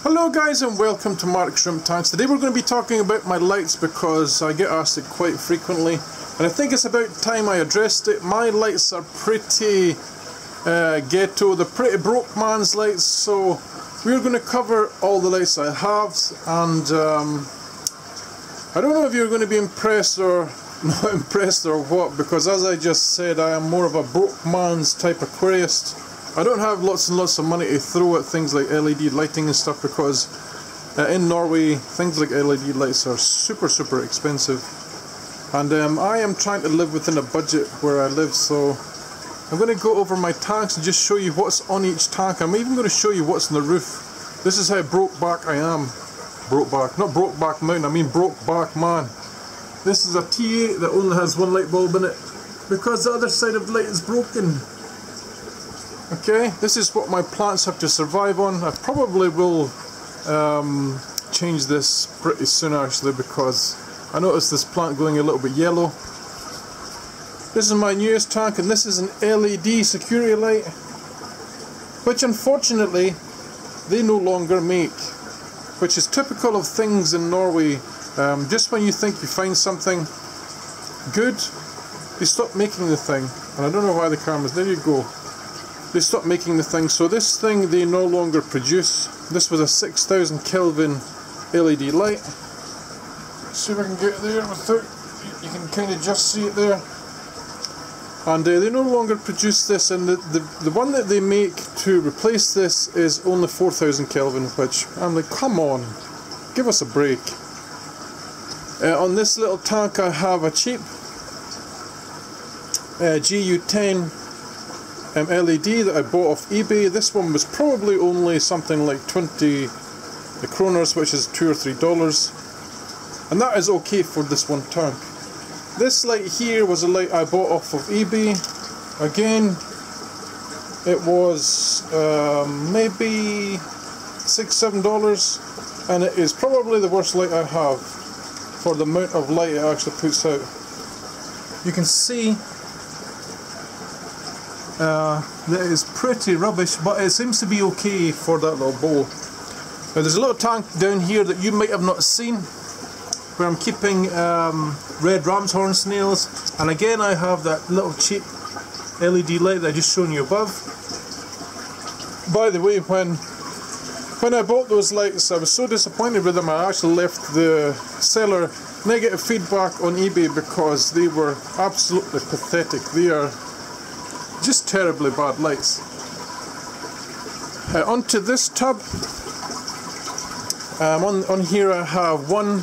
Hello guys and welcome to Mark's Shrimp Tanks. Today we're going to be talking about my lights because I get asked it quite frequently and I think it's about time I addressed it. My lights are pretty ghetto, they're pretty broke man's lights, so we're going to cover all the lights I have, and I don't know if you're going to be impressed or not impressed or what, because as I just said, I am more of a broke man's type aquarist. I don't have lots and lots of money to throw at things like LED lighting and stuff because in Norway things like LED lights are super expensive, and I am trying to live within a budget where I live, so I'm going to go over my tanks and just show you what's on each tank. I'm even going to show you what's on the roof. This is how broke back I am. Broke back, not broke back mountain, I mean broke back man. This is a T8 that only has one light bulb in it because the other side of the light is broken. Okay, this is what my plants have to survive on. I probably will change this pretty soon actually, because I noticed this plant going a little bit yellow. This is my newest tank, and this is an LED security light, which unfortunately they no longer make, which is typical of things in Norway. Just when you think you find something good, they stop making the thing. And I don't know why the camera's, there you go. They stopped making the thing, so this thing they no longer produce. This was a 6000 Kelvin LED light. See if I can get there without, you can kind of just see it there. And they no longer produce this, and the one that they make to replace this is only 4000 Kelvin, which I'm like, come on, give us a break. On this little tank I have a cheap GU10 LED that I bought off eBay. This one was probably only something like 20 kroners, which is $2 or $3, and that is okay for this one tank. This light here was a light I bought off of eBay. Again, it was maybe $6-7, and it is probably the worst light I have for the amount of light it actually puts out. You can see that is pretty rubbish, but it seems to be okay for that little bowl. Now there's a little tank down here that you might have not seen, where I'm keeping red Ramshorn snails, and again I have that little cheap LED light that I just shown you above. By the way, when I bought those lights I was so disappointed with them I actually left the seller negative feedback on eBay because they were absolutely pathetic. They are just terribly bad lights. Onto this tub. On here I have one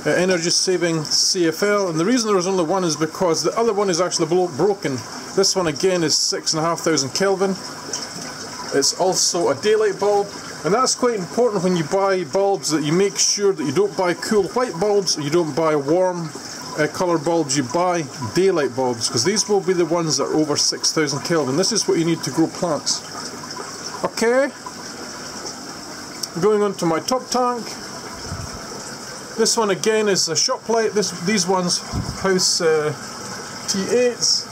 energy saving CFL, and the reason there is only one is because the other one is actually broken. This one again is 6500 Kelvin. It's also a daylight bulb, and that's quite important when you buy bulbs, that you make sure that you don't buy cool white bulbs, or you don't buy warm colour bulbs, you buy daylight bulbs, because these will be the ones that are over 6000 Kelvin. This is what you need to grow plants. Okay, going on to my top tank. This one again is a shop light. These ones house T8s.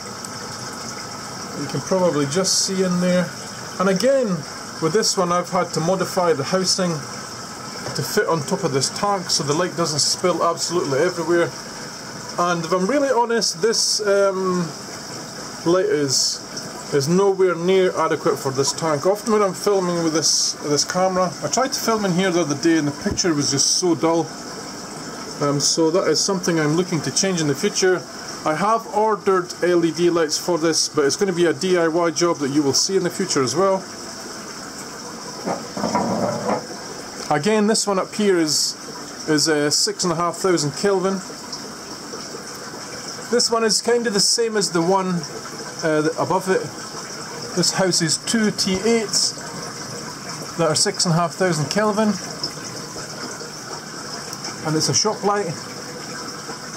You can probably just see in there. And again, with this one I've had to modify the housing to fit on top of this tank so the light doesn't spill absolutely everywhere. And if I'm really honest, this light is nowhere near adequate for this tank. Often when I'm filming with this camera, I tried to film in here the other day and the picture was just so dull. So that is something I'm looking to change in the future. I have ordered LED lights for this, but it's going to be a DIY job that you will see in the future as well. Again, this one up here is 6500 Kelvin. This one is kind of the same as the one above it. This houses two T8s that are 6500 Kelvin, and it's a shop light,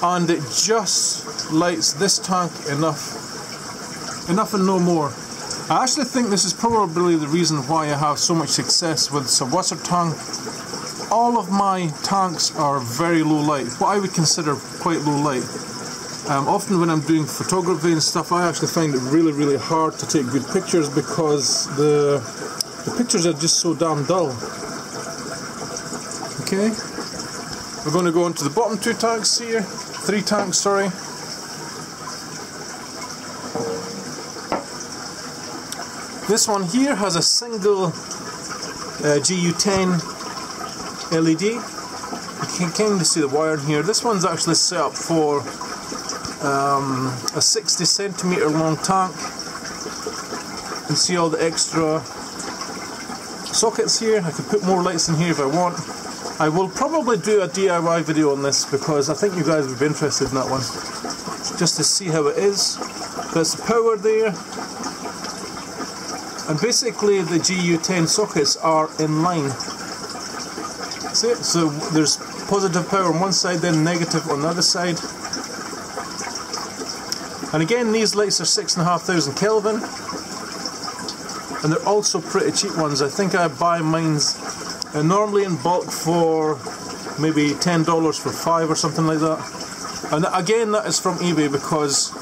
and it just lights this tank enough and no more. I actually think this is probably the reason why I have so much success with subwasser tank. All of my tanks are very low light, what I would consider quite low light. Often when I'm doing photography and stuff, I actually find it really hard to take good pictures because the pictures are just so damn dull. Okay, we're going to go into the bottom 2 tanks here, 3 tanks, sorry. This one here has a single GU10 LED. You can kind of see the wire in here. This one's actually set up for a 60 centimeter long tank. You can see all the extra sockets here. I could put more lights in here if I want. I will probably do a DIY video on this because I think you guys would be interested in that one, just to see how it is. There's the power there, and basically the GU10 sockets are in line. See it? So there's positive power on one side, then negative on the other side. And again, these lights are 6,500 Kelvin, and they're also pretty cheap ones. I think I buy mine's normally in bulk for maybe $10 for 5 or something like that. And again, that is from eBay because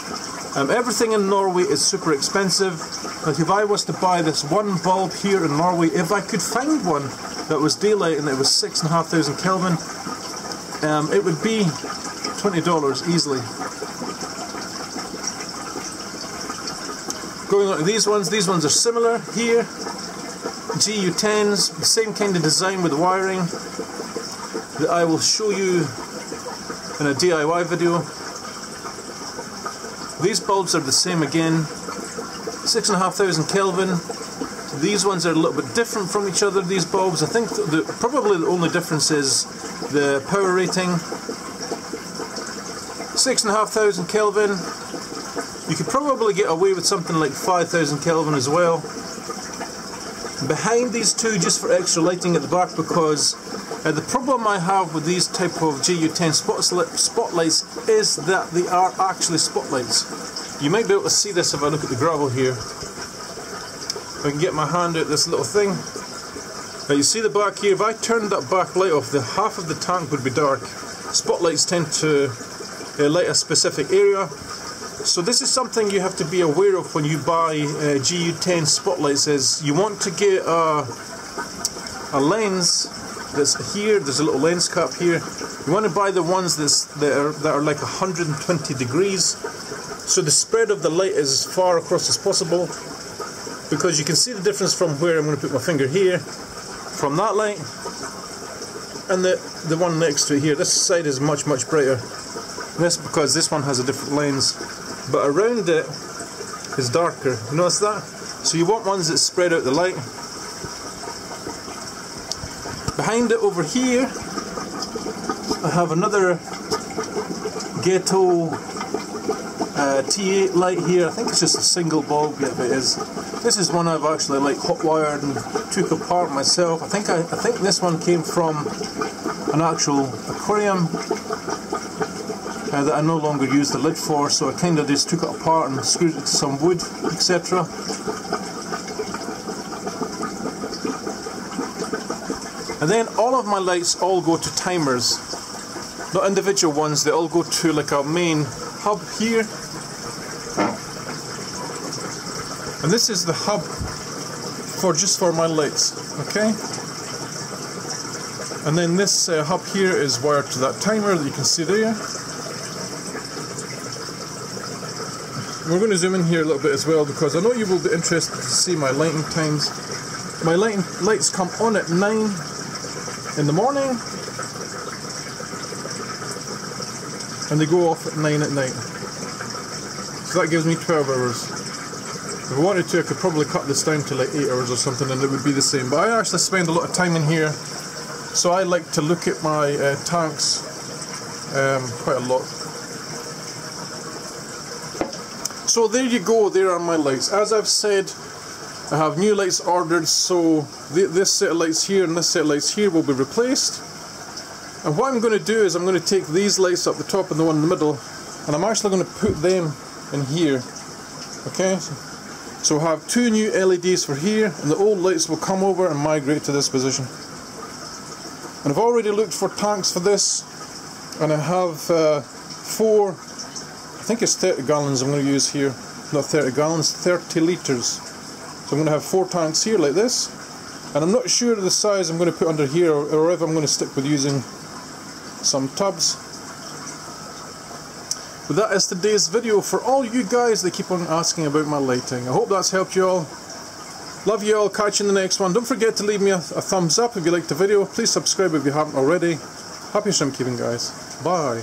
everything in Norway is super expensive. Like if I was to buy this one bulb here in Norway, if I could find one that was daylight and it was 6,500 Kelvin, it would be $20 easily. Going on to these ones are similar here. GU10s, the same kind of design with the wiring that I will show you in a DIY video. These bulbs are the same again, 6,500 Kelvin. These ones are a little bit different from each other, these bulbs. I think probably the only difference is the power rating. 6,500 Kelvin. You could probably get away with something like 5,000 Kelvin as well. Behind these two, just for extra lighting at the back, because the problem I have with these type of GU10 spotlights is that they are actually spotlights. You might be able to see this if I look at the gravel here. If I can get my hand out this little thing. Now you see the back here, if I turned that back light off, the half of the tank would be dark. Spotlights tend to light a specific area. So this is something you have to be aware of when you buy GU10 spotlights, is you want to get a lens that's here. There's a little lens cap here. You want to buy the ones that are like 120 degrees, so the spread of the light is as far across as possible, because you can see the difference from where I'm going to put my finger here, from that light, and the one next to it here. This side is much brighter. This because this one has a different lens, but around it is darker. You notice that? So you want ones that spread out the light. Behind it over here, I have another ghetto T8 light here. I think it's just a single bulb. Yeah, it is. This is one I've actually like hot wired and took apart myself. I think this one came from an actual aquarium that I no longer use the lid for, so I kind of just took it apart and screwed it to some wood, etc. And then all of my lights all go to timers, not individual ones. They all go to like a main hub here, and this is the hub just for my lights. Okay, and then this hub here is wired to that timer that you can see there. We're going to zoom in here a little bit as well, because I know you will be interested to see my lighting times. My lights come on at 9 in the morning, and they go off at 9 at night. So that gives me 12 hours. If I wanted to, I could probably cut this down to like 8 hours or something, and it would be the same. But I actually spend a lot of time in here, so I like to look at my tanks quite a lot. So there you go, there are my lights. As I've said, I have new lights ordered, so this set of lights here and this set of lights here will be replaced. And what I'm going to do is I'm going to take these lights up the top and the one in the middle, and I'm actually going to put them in here. Okay, so we'll have 2 new LEDs for here, and the old lights will come over and migrate to this position. And I've already looked for tanks for this, and I have 4, I think it's 30 gallons I'm going to use here. Not 30 gallons, 30 litres. So I'm going to have 4 tanks here like this. And I'm not sure of the size I'm going to put under here, or if I'm going to stick with using some tubs. But that is today's video for all you guys that keep on asking about my lighting. I hope that's helped you all. Love you all, catch you in the next one. Don't forget to leave me a thumbs up if you liked the video. Please subscribe if you haven't already. Happy shrimp keeping, guys. Bye.